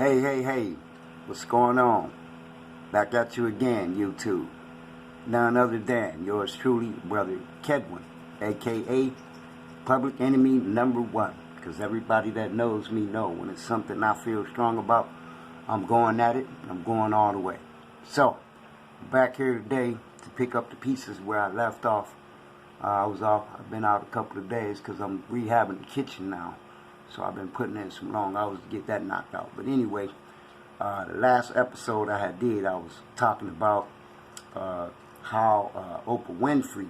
Hey, what's going on? Back at you again, YouTube. None other than yours truly, Brother Kedwin, aka Public Enemy #1. Because everybody that knows me know when it's something I feel strong about, I'm going at it, I'm going all the way. So, back here today to pick up the pieces where I left off. I've been out a couple of days because I'm rehabbing the kitchen now. So I've been putting in some long hours to get that knocked out. But anyway, the last episode I was talking about how Oprah Winfrey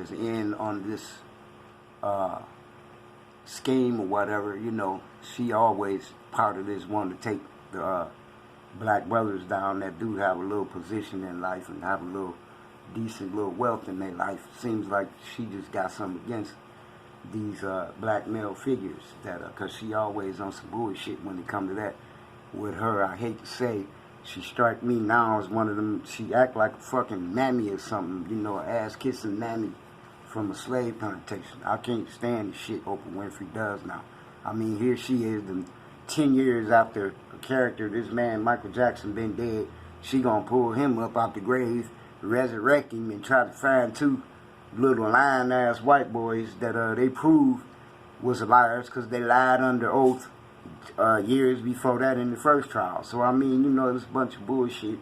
is in on this scheme or whatever. You know, she always part of this one to take the black brothers down that do have a little position in life and have a little decent little wealth in their life. Seems like she just got something against these black male figures that because she always on some bullshit when it comes to that with her. I hate to say, she strike me now as one of them. She act like a fucking mammy or something, you know, ass kissing mammy from a slave plantation. I can't stand the shit Oprah Winfrey does now. I mean, here she is, 10 years after a character, this man Michael Jackson been dead, she gonna pull him up out the grave, resurrect him, and try to find two little lying ass white boys that they proved was liars because they lied under oath years before that in the first trial. So I mean, you know, it's a bunch of bullshit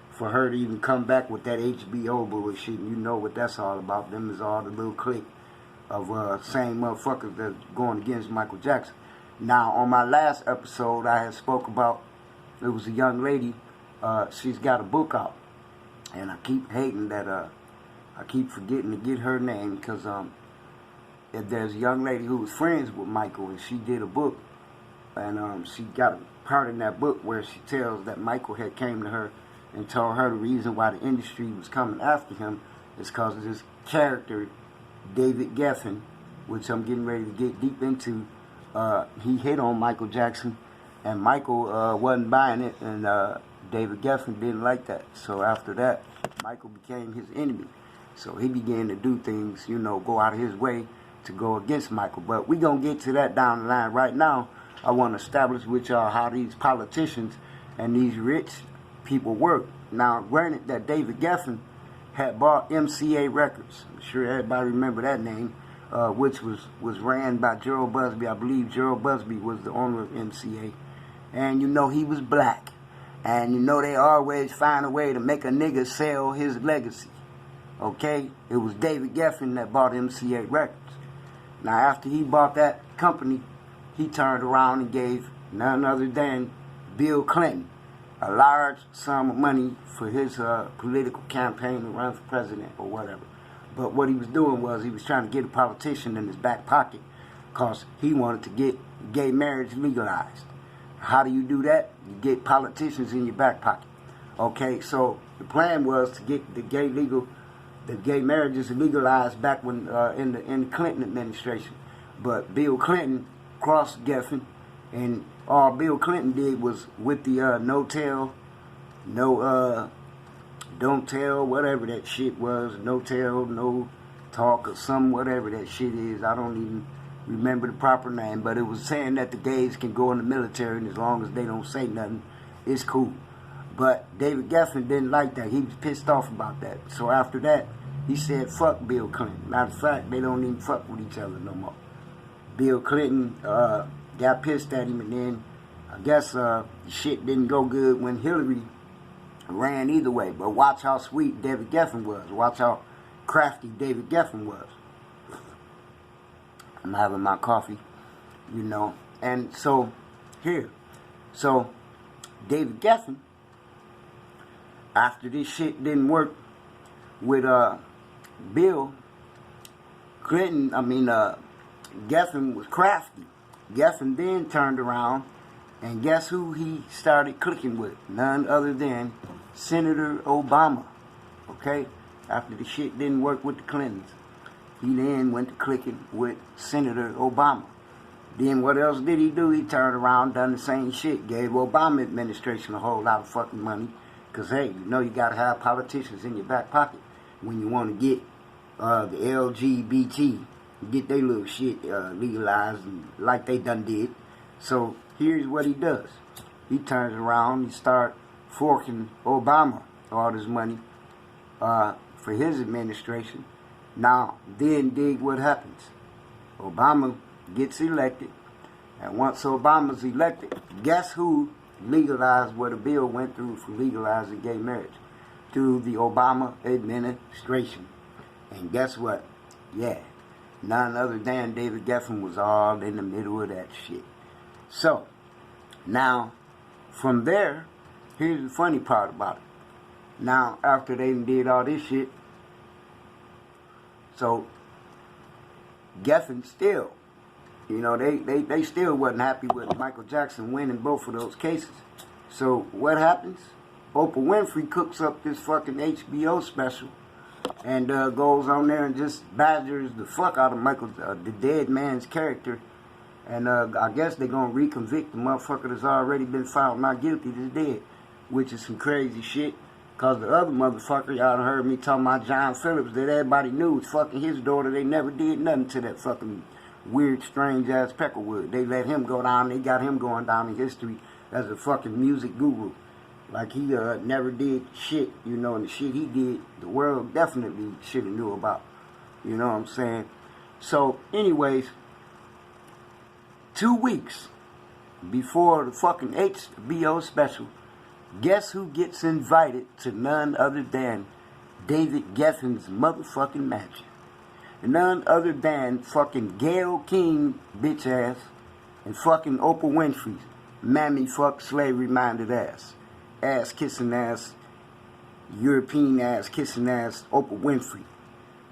for her to even come back with that HBO bullshit. And you know what that's all about. Them is all the little clique of same motherfuckers that's going against Michael Jackson. Now on my last episode I had spoke about, it was a young lady, she's got a book out, and I keep hating that I keep forgetting to get her name because there's a young lady who was friends with Michael, and she did a book, and she got a part in that book where she tells that Michael had came to her and told her the reason why the industry was coming after him is because of this character, David Geffen, which I'm getting ready to get deep into. He hit on Michael Jackson, and Michael wasn't buying it, and David Geffen didn't like that. So after that, Michael became his enemy. So he began to do things, you know, go out of his way to go against Michael. But we're going to get to that down the line. Right now, I want to establish with y'all how these politicians and these rich people work. Now, granted that David Geffen had bought MCA Records. I'm sure everybody remember that name, which was ran by Gerald Busby. I believe Gerald Busby was the owner of MCA. And, you know, he was black. And, you know, they always find a way to make a nigga sell his legacy. Okay, it was David Geffen that bought MCA Records. Now, after he bought that company, he turned around and gave none other than Bill Clinton a large sum of money for his political campaign to run for president or whatever. But what he was doing was he was trying to get a politician in his back pocket because he wanted to get gay marriage legalized. How do you do that? You get politicians in your back pocket. Okay, so the plan was to get the gay marriages legalized back when in the Clinton administration. But Bill Clinton crossed Geffen, and all Bill Clinton did was with the no tell, no don't tell, whatever that shit was, no tell, no talk, or some whatever that shit is. I don't even remember the proper name, but it was saying that the gays can go in the military, and as long as they don't say nothing, it's cool. But David Geffen didn't like that. He was pissed off about that. So after that, he said, fuck Bill Clinton. Matter of fact, they don't even fuck with each other no more. Bill Clinton got pissed at him, and then I guess shit didn't go good when Hillary ran either way. But watch how sweet David Geffen was. Watch how crafty David Geffen was. I'm having my coffee, you know. And so, here. So, David Geffen, after this shit didn't work with Bill Clinton, Geffen was crafty. Geffen then turned around, and guess who he started clicking with? None other than Senator Obama. Okay? After the shit didn't work with the Clintons, he then went to clicking with Senator Obama. Then what else did he do? He turned around, done the same shit. Gave Obama administration a whole lot of fucking money. Because, hey, you know you got to have politicians in your back pocket when you want to get the LGBT, get their little shit legalized like they done did. So here's what he does. He turns around, he starts forking Obama all this money for his administration. Now, then dig what happens. Obama gets elected, and once Obama's elected, guess who legalized what a bill went through for legalizing gay marriage? Through the Obama administration. And guess what? Yeah, none other than David Geffen was all in the middle of that shit. So, now, from there, here's the funny part about it. Now, after they did all this shit, so Geffen still, they still wasn't happy with Michael Jackson winning both of those cases. So what happens? Oprah Winfrey cooks up this fucking HBO special and goes on there and just badgers the fuck out of Michael, the dead man's character. And I guess they're going to reconvict the motherfucker that's already been found not guilty that's dead, which is some crazy shit. Because the other motherfucker, y'all done heard me talking about John Phillips, that everybody knew was fucking his daughter. They never did nothing to that fucking weird, strange-ass Peckerwood. They let him go down. They got him going down in history as a fucking music guru. Like he never did shit, and the shit he did, the world definitely should have knew about. You know what I'm saying? So, anyways, 2 weeks before the fucking HBO special, guess who gets invited to none other than David Geffen's motherfucking mansion? None other than fucking Gayle King, bitch ass, and fucking Oprah Winfrey's mammy fuck slavery-minded ass. Ass-kissing ass, European ass-kissing ass Oprah Winfrey.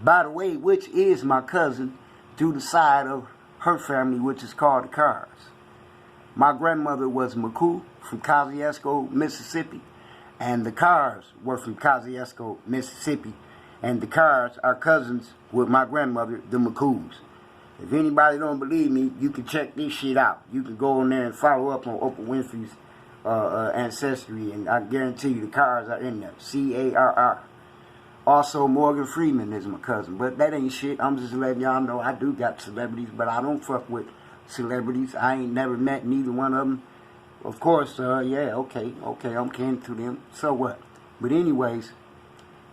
By the way, which is my cousin through the side of her family, which is called the Carrs. My grandmother was McCool from Kosciuszko, Mississippi, and the Carrs were from Kosciuszko, Mississippi, and the Carrs are cousins with my grandmother, the McCools. If anybody don't believe me, you can check this shit out. You can go in there and follow up on Oprah Winfrey's ancestry, and I guarantee you the Carrs are in there. C-A-R-R. Also, Morgan Freeman is my cousin, but that ain't shit. I'm just letting y'all know I do got celebrities, but I don't fuck with celebrities. I ain't never met neither one of them. Of course, yeah, okay, I'm kin to them. So what? But anyways,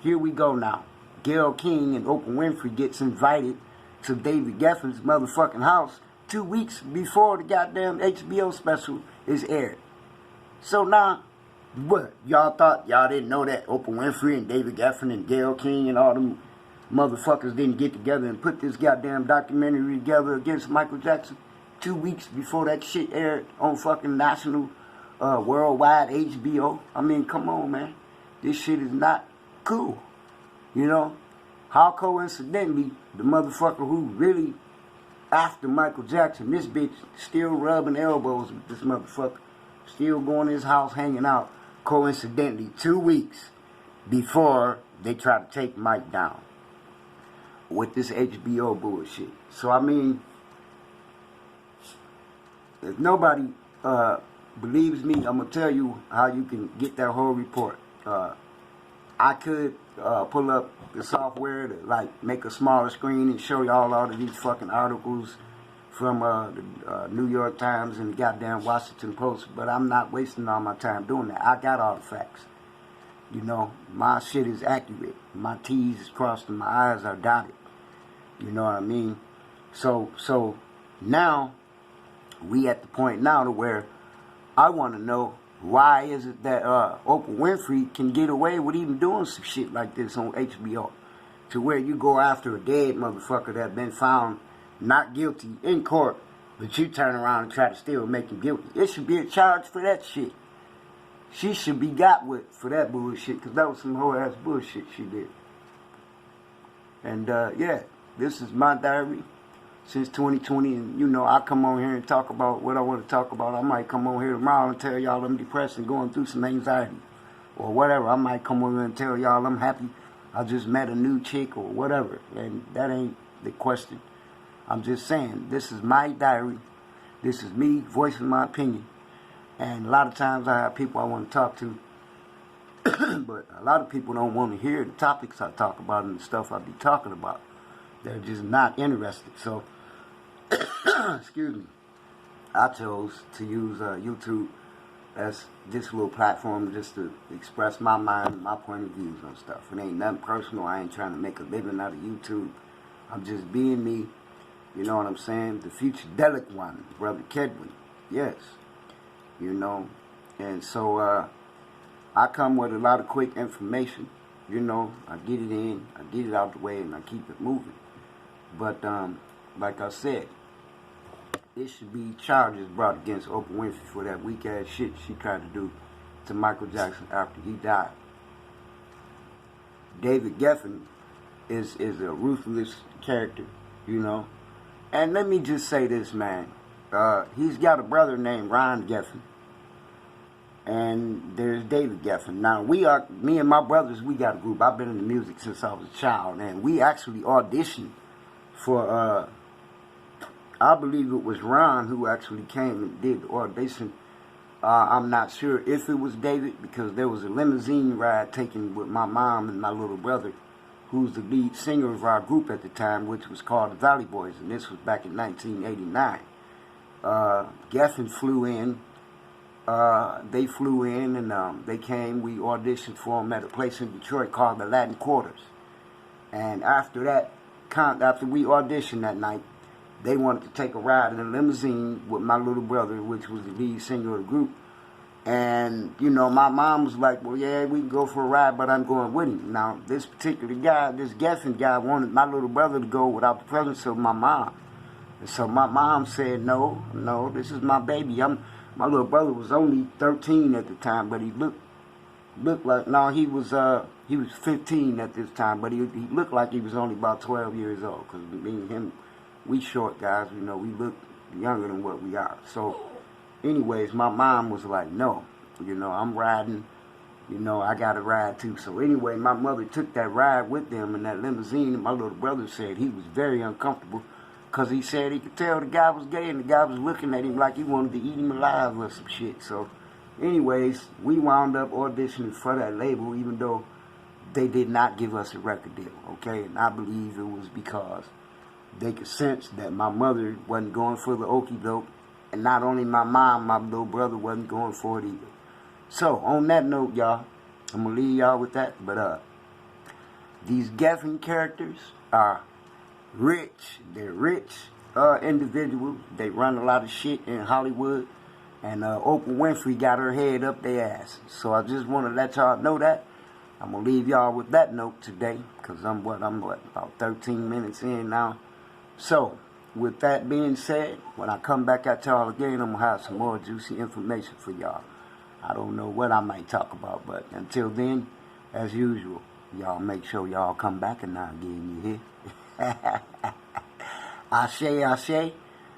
here we go now. Gayle King and Oprah Winfrey gets invited to David Geffen's motherfucking house 2 weeks before the goddamn HBO special is aired. So now, what? Y'all thought y'all didn't know that Oprah Winfrey and David Geffen and Gayle King and all them motherfuckers didn't get together and put this goddamn documentary together against Michael Jackson 2 weeks before that shit aired on fucking national, worldwide HBO? I mean, come on, man. This shit is not cool. How coincidentally, the motherfucker who really after Michael Jackson, this bitch still rubbing elbows with this motherfucker, still going to his house hanging out, coincidentally 2 weeks before they try to take Mike down with this HBO bullshit. So, I mean, if nobody believes me, I'm going to tell you how you can get that whole report. I could pull up the software to make a smaller screen and show y'all all of these fucking articles from the New York Times and the goddamn Washington Post, but I'm not wasting all my time doing that. I got all the facts. My shit is accurate. My T's is crossed and my I's are dotted. You know what I mean? So now we at the point now to where I want to know, why is it that Oprah Winfrey can get away with even doing some shit like this on HBO? To where you go after a dead motherfucker that been found not guilty in court, but you turn around and try to still make him guilty. It should be a charge for that shit. She should be got with for that bullshit, because that was some whole ass bullshit she did. And yeah, this is my diary since 2020, and I come on here and talk about what I want to talk about. I might come on here tomorrow and tell y'all I'm depressed and going through some anxiety or whatever. I might come on here and tell y'all I'm happy I just met a new chick or whatever, and that ain't the question. I'm just saying, this is my diary. This is me voicing my opinion. And a lot of times I have people I want to talk to, but a lot of people don't want to hear the topics I talk about and the stuff I be talking about. They're just not interested. So, excuse me. I chose to use YouTube as this little platform just to express my mind, my point of views on stuff. It ain't nothing personal. I ain't trying to make a living out of YouTube. I'm just being me. You know what I'm saying? The future-delic one, Brother Kedwin. Yes. You know. And so I come with a lot of quick information. You know, I get it in, I get it out the way, and I keep it moving. But like I said, it should be charges brought against Oprah Winfrey for that weak ass shit she tried to do to Michael Jackson after he died. David Geffen is a ruthless character, you know. And let me just say this, man. He's got a brother named Ron Geffen. And there's David Geffen. Now, me and my brothers, we got a group. I've been in the music since I was a child. And we actually auditioned for, I believe it was Ron who actually came and did the audition. I'm not sure if it was David, because there was a limousine ride taken with my mom and my little brother, who's the lead singer of our group at the time, which was called the Valley Boys. And this was back in 1989. Geffen flew in. They flew in and they came. We auditioned for them at a place in Detroit called the Latin Quarters. And after that, after we auditioned that night, they wanted to take a ride in a limousine with my little brother, which was the lead singer of the group. And, you know, my mom was like, well, yeah, we can go for a ride, but I'm going with him. Now, this particular guy, this Geffen guy, wanted my little brother to go without the presence of my mom. And so my mom said, no, this is my baby. My little brother was only 13 at the time, but he looked like, no, he was 15 at this time, but he looked like he was only about 12 years old, because me and him, we short guys, you know, we look younger than what we are. So, anyways, my mom was like, no, you know, I'm riding, you know, I got to ride too. So anyway, my mother took that ride with them in that limousine, and my little brother said he was very uncomfortable, because he said he could tell the guy was gay, and the guy was looking at him like he wanted to eat him alive or some shit. So, anyways, we wound up auditioning for that label, even though they did not give us a record deal, okay? And I believe it was because they could sense that my mother wasn't going for the okie doke, and not only my mom, my little brother wasn't going for it either. So, on that note, y'all, I'm going to leave y'all with that, but these Geffen characters are rich. They're rich individuals. They run a lot of shit in Hollywood. And Oprah Winfrey got her head up their ass. So I just want to let y'all know that. I'm going to leave y'all with that note today. Because I'm about 13 minutes in now. So, with that being said, when I come back at y'all again, I'm going to have some more juicy information for y'all. I don't know what I might talk about. But until then, as usual, y'all make sure y'all come back and now again, you hear? Ashe, ashe.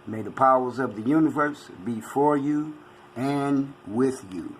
May the powers of the universe be for you and with you.